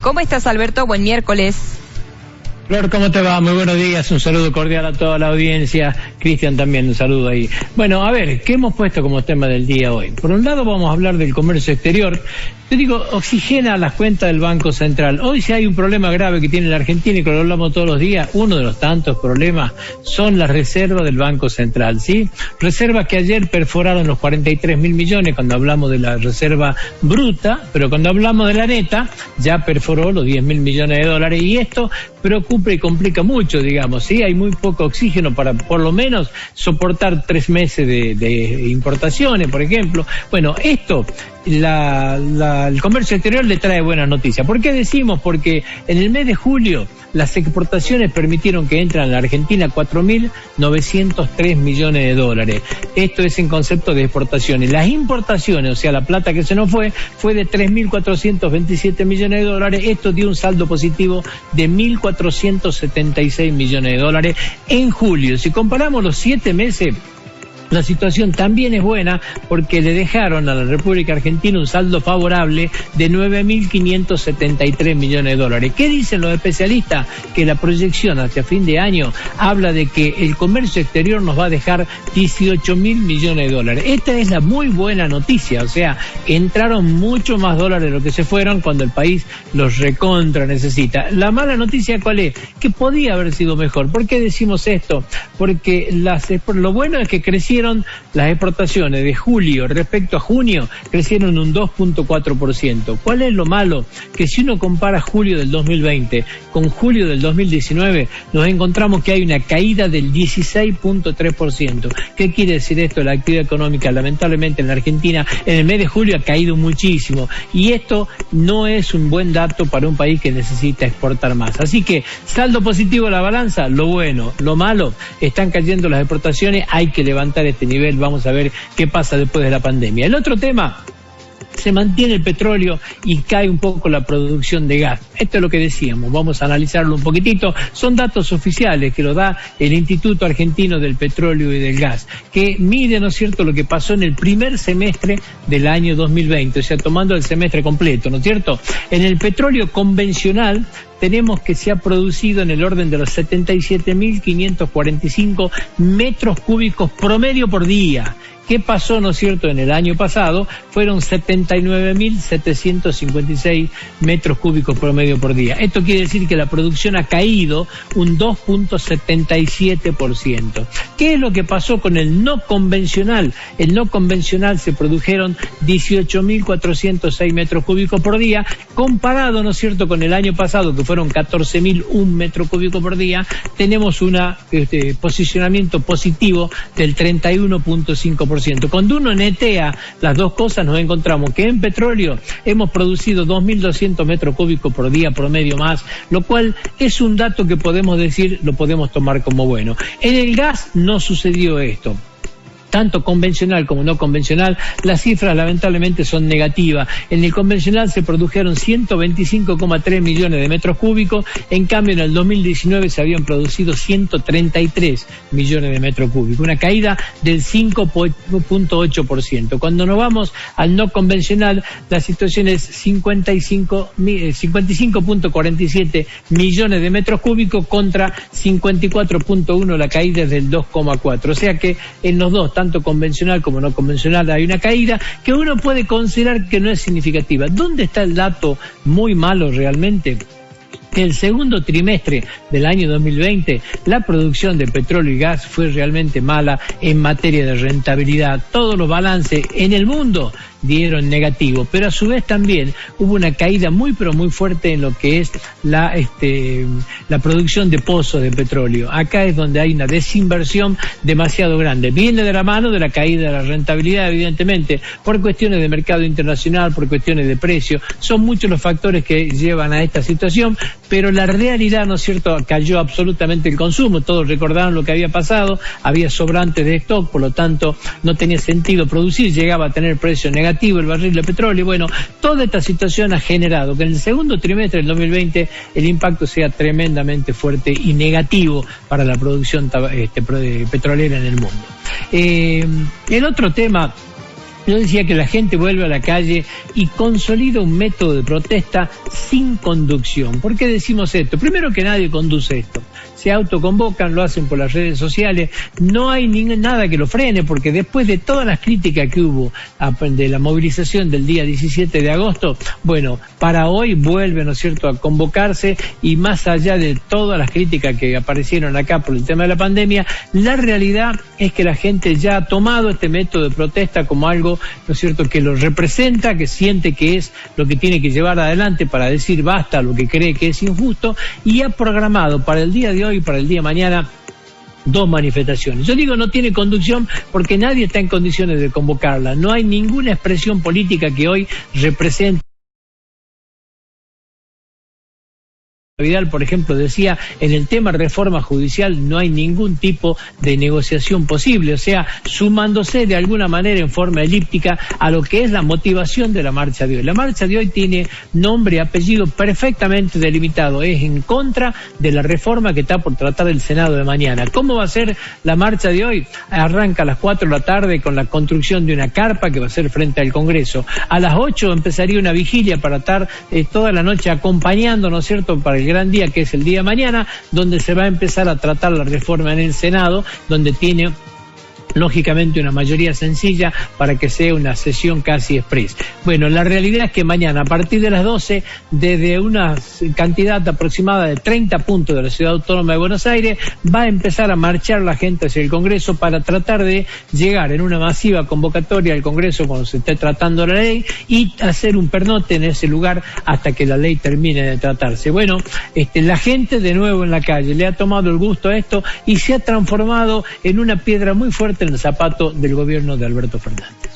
¿Cómo estás, Alberto? Buen miércoles. Flor, ¿cómo te va? Muy buenos días, un saludo cordial a toda la audiencia. Cristian también, un saludo ahí. Bueno, a ver, ¿qué hemos puesto como tema del día hoy? Por un lado vamos a hablar del comercio exterior. Yo digo, oxigena las cuentas del Banco Central. Hoy si hay un problema grave que tiene la Argentina y que lo hablamos todos los días, uno de los tantos problemas son las reservas del Banco Central, ¿sí? Reservas que ayer perforaron los 43.000 millones cuando hablamos de la reserva bruta, pero cuando hablamos de la neta ya perforó los 10.000 millones de dólares y esto preocupa y complica mucho, digamos, ¿sí? Hay muy poco oxígeno para por lo menos soportar 3 meses de importaciones, por ejemplo. Bueno, esto el comercio exterior le trae buenas noticias. ¿Por qué decimos? Porque en el mes de julio las exportaciones permitieron que entran a la Argentina 4.903 millones de dólares. Esto es en concepto de exportaciones. Las importaciones, o sea, la plata que se nos fue de 3.427 millones de dólares. Esto dio un saldo positivo de 1.476 millones de dólares en julio. Si comparamos los 7 meses, la situación también es buena porque le dejaron a la República Argentina un saldo favorable de 9.573 millones de dólares. ¿Qué dicen los especialistas? Que la proyección hacia fin de año habla de que el comercio exterior nos va a dejar 18.000 millones de dólares. Esta es la muy buena noticia, o sea, entraron mucho más dólares de lo que se fueron cuando el país los recontra necesita. La mala noticia, ¿cuál es? Que podía haber sido mejor. ¿Por qué decimos esto? Porque lo bueno es que crecieron las exportaciones de julio respecto a junio, crecieron un 2.4%. ¿Cuál es lo malo? Que si uno compara julio del 2020 con julio del 2019, nos encontramos que hay una caída del 16.3%. ¿Qué quiere decir esto? La actividad económica, lamentablemente en la Argentina, en el mes de julio ha caído muchísimo. Y esto no es un buen dato para un país que necesita exportar más. Así que, saldo positivo a la balanza, lo bueno. Lo malo, están cayendo las exportaciones, hay que levantar este nivel, vamos a ver qué pasa después de la pandemia. El otro tema, se mantiene el petróleo y cae un poco la producción de gas. Esto es lo que decíamos, vamos a analizarlo un poquitito. Son datos oficiales que lo da el Instituto Argentino del Petróleo y del Gas, que mide, ¿no es cierto?, lo que pasó en el primer semestre del año 2020, o sea, tomando el semestre completo, ¿no es cierto? En el petróleo convencional tenemos que se ha producido en el orden de los 77.545 metros cúbicos promedio por día. ¿Qué pasó, no es cierto, en el año pasado? Fueron 79.756 metros cúbicos promedio por día. Esto quiere decir que la producción ha caído un 2.77%. ¿Qué es lo que pasó con el no convencional? El no convencional se produjeron 18.406 metros cúbicos por día, comparado, ¿no es cierto?, con el año pasado, que fueron 14.001 metros cúbicos por día. Tenemos un posicionamiento positivo del 31.5%. Cuando uno netea las dos cosas, nos encontramos que en petróleo hemos producido 2.200 metros cúbicos por día promedio más, lo cual es un dato que podemos decir, lo podemos tomar como bueno. En el gas no sucedió esto. Tanto convencional como no convencional, las cifras lamentablemente son negativas. En el convencional se produjeron 125,3 millones de metros cúbicos, en cambio en el 2019 se habían producido 133 millones de metros cúbicos, una caída del 5.8%. Cuando nos vamos al no convencional, la situación es 55.47 millones de metros cúbicos contra 54.1, la caída es del 2,4. O sea que en los dos, tanto convencional como no convencional, hay una caída que uno puede considerar que no es significativa. ¿Dónde está el dato muy malo realmente? El segundo trimestre del año 2020, la producción de petróleo y gas fue realmente mala en materia de rentabilidad. Todos los balances en el mundo dieron negativo, pero a su vez también hubo una caída muy pero muy fuerte en lo que es la producción de pozos de petróleo. Acá es donde hay una desinversión demasiado grande. Viene de la mano de la caída de la rentabilidad, evidentemente, por cuestiones de mercado internacional, por cuestiones de precio. Son muchos los factores que llevan a esta situación, pero la realidad, ¿no es cierto?, cayó absolutamente el consumo. Todos recordaron lo que había pasado, había sobrantes de stock, por lo tanto no tenía sentido producir, llegaba a tener precio negativo el barril de petróleo. Bueno, toda esta situación ha generado que en el segundo trimestre del 2020 el impacto sea tremendamente fuerte y negativo para la producción petrolera en el mundo. El otro tema Yo decía que la gente vuelve a la calle y consolida un método de protesta sin conducción. ¿Por qué decimos esto? Primero que nadie conduce esto. Se autoconvocan, lo hacen por las redes sociales, no hay nada que lo frene, porque después de todas las críticas que hubo de la movilización del día 17 de agosto, bueno, para hoy vuelve, ¿no es cierto?, a convocarse, y más allá de todas las críticas que aparecieron acá por el tema de la pandemia, la realidad es que la gente ya ha tomado este método de protesta como algo, ¿no es cierto?, que lo representa, que siente que es lo que tiene que llevar adelante para decir basta a lo que cree que es injusto, y ha programado para el día de hoy y para el día de mañana 2 manifestaciones. Yo digo no tiene conducción porque nadie está en condiciones de convocarla. No hay ninguna expresión política que hoy represente. Vidal, por ejemplo, decía, en el tema reforma judicial no hay ningún tipo de negociación posible, o sea, sumándose de alguna manera en forma elíptica a lo que es la motivación de la marcha de hoy. La marcha de hoy tiene nombre y apellido perfectamente delimitado, es en contra de la reforma que está por tratar el Senado de mañana. ¿Cómo va a ser la marcha de hoy? Arranca a las 4 de la tarde con la construcción de una carpa que va a ser frente al Congreso. A las 8 empezaría una vigilia para estar toda la noche acompañando, ¿no es cierto?, para el gran día que es el día de mañana, donde se va a empezar a tratar la reforma en el Senado, donde tiene lógicamente una mayoría sencilla para que sea una sesión casi express. Bueno, la realidad es que mañana a partir de las 12, desde una cantidad aproximada de 30 puntos de la Ciudad Autónoma de Buenos Aires, va a empezar a marchar la gente hacia el Congreso para tratar de llegar en una masiva convocatoria al Congreso cuando se esté tratando la ley y hacer un pernote en ese lugar hasta que la ley termine de tratarse. Bueno, la gente de nuevo en la calle le ha tomado el gusto a esto y se ha transformado en una piedra muy fuerte en el zapato del gobierno de Alberto Fernández.